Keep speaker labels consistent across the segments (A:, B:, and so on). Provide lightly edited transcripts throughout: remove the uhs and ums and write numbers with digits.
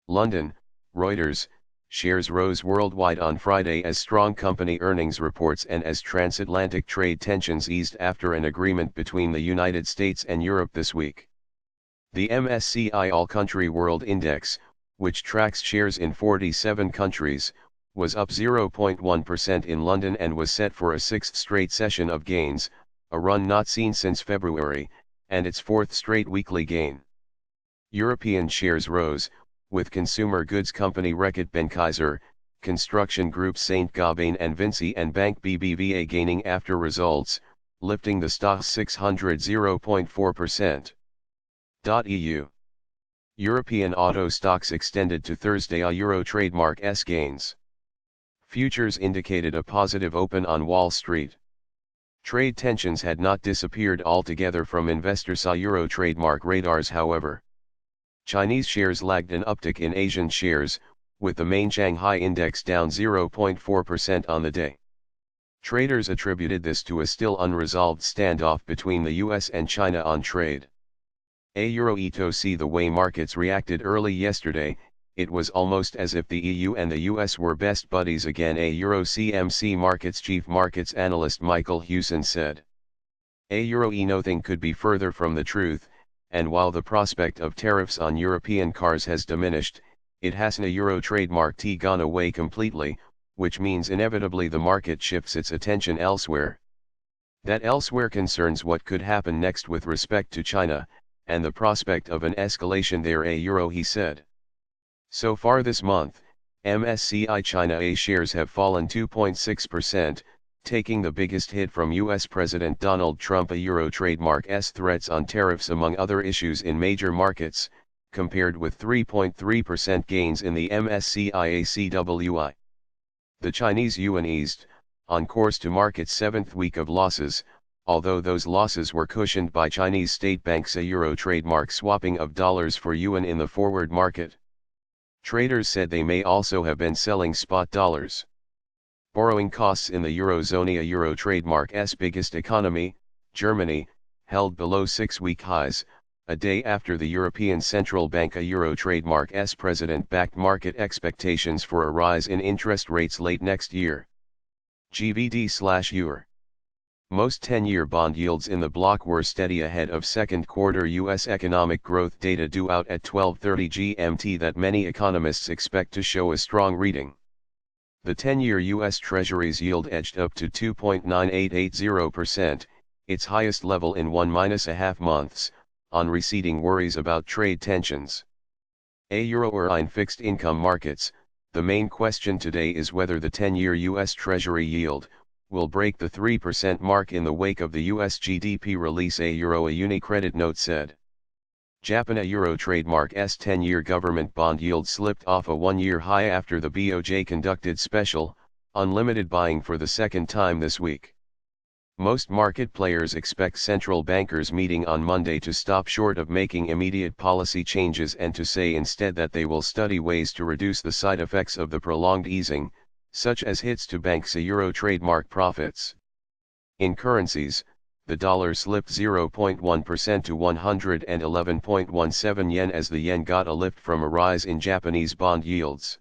A: London, Reuters, shares rose worldwide on Friday as strong company earnings reports and as transatlantic trade tensions eased after an agreement between the United States and Europe this week. The MSCI All-Country World Index, which tracks shares in 47 countries, was up 0.1% in London and was set for a sixth straight session of gains, a run not seen since February, and its fourth straight weekly gain. European shares rose, with consumer goods company Reckitt Benckiser, construction groups Saint-Gobain and Vinci and Bank BBVA gaining after results, lifting the stock's 600 0.4%. EU. European auto stocks extended to Thursday a Euro trademark S gains. Futures indicated a positive open on Wall Street. Trade tensions had not disappeared altogether from investors' Euro trademark radars, however. Chinese shares lagged an uptick in Asian shares, with the main Shanghai index down 0.4% on the day. Traders attributed this to a still unresolved standoff between the US and China on trade. To see the way markets reacted early yesterday, it was almost as if the EU and the US were best buddies again, Euro CMC Markets chief markets analyst Michael Hewson said. Nothing could be further from the truth, and while the prospect of tariffs on European cars has diminished, it hasn't. A Euro trademark T gone away completely, which means inevitably the market shifts its attention elsewhere. That elsewhere concerns what could happen next with respect to China, and the prospect of an escalation there, he said. So far this month, MSCI China A shares have fallen 2.6%, taking the biggest hit from US President Donald Trump. Euro trademark S threats on tariffs among other issues in major markets, compared with 3.3% gains in the MSCI ACWI. The Chinese yuan eased, on course to mark its seventh week of losses, although those losses were cushioned by Chinese state banks' Euro trademark swapping of dollars for yuan in the forward market. Traders said they may also have been selling spot dollars. Borrowing costs in the Eurozone. A Euro trademark S biggest economy, Germany, held below 6-week highs, a day after the European Central Bank. A Euro trademark S president backed market expectations for a rise in interest rates late next year. GBD/EUR. Most 10-year bond yields in the bloc were steady ahead of second quarter U.S. economic growth data due out at 12:30 GMT that many economists expect to show a strong reading. The 10-year U.S. Treasuries yield edged up to 2.9880%, its highest level in 1.5 months, on receding worries about trade tensions. Euro or in fixed income markets, the main question today is whether the 10-year U.S. Treasury yield will break the 3% mark in the wake of the US GDP release, a Unicredit note said. Japan. A Euro trademark S 10-year government bond yield slipped off a one-year high after the BOJ conducted special, unlimited buying for the second time this week. Most market players expect central bankers meeting on Monday to stop short of making immediate policy changes and to say instead that they will study ways to reduce the side effects of the prolonged easing, such as hits to banks' Euro trademark profits. In currencies, the dollar slipped 0.1% to 111.17 yen as the yen got a lift from a rise in Japanese bond yields.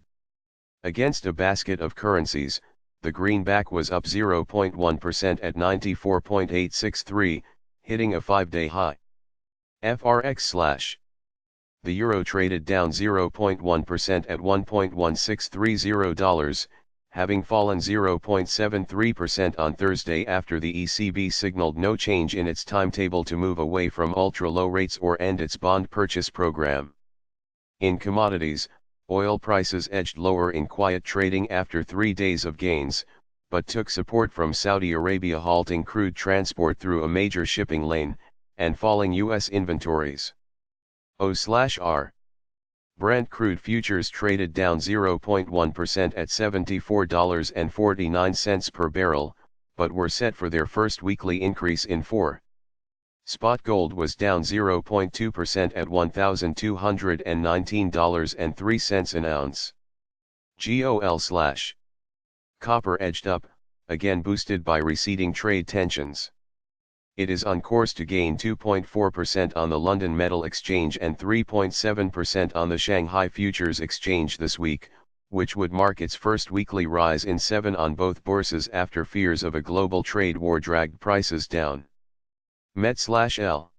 A: Against a basket of currencies, the greenback was up 0.1% at 94.863, hitting a 5-day high. FRX/. The euro traded down 0.1% at $1.1630, having fallen 0.73% on Thursday after the ECB signaled no change in its timetable to move away from ultra-low rates or end its bond purchase program. In commodities, oil prices edged lower in quiet trading after 3 days of gains, but took support from Saudi Arabia halting crude transport through a major shipping lane, and falling U.S. inventories. O/R. Brent crude futures traded down 0.1% at $74.49 per barrel, but were set for their first weekly increase in 4. Spot gold was down 0.2% at $1,219.03 an ounce. GOL/. Copper edged up, again boosted by receding trade tensions. it is on course to gain 2.4% on the London Metal Exchange and 3.7% on the Shanghai Futures Exchange this week, which would mark its first weekly rise in 7 on both bourses after fears of a global trade war dragged prices down. Met/L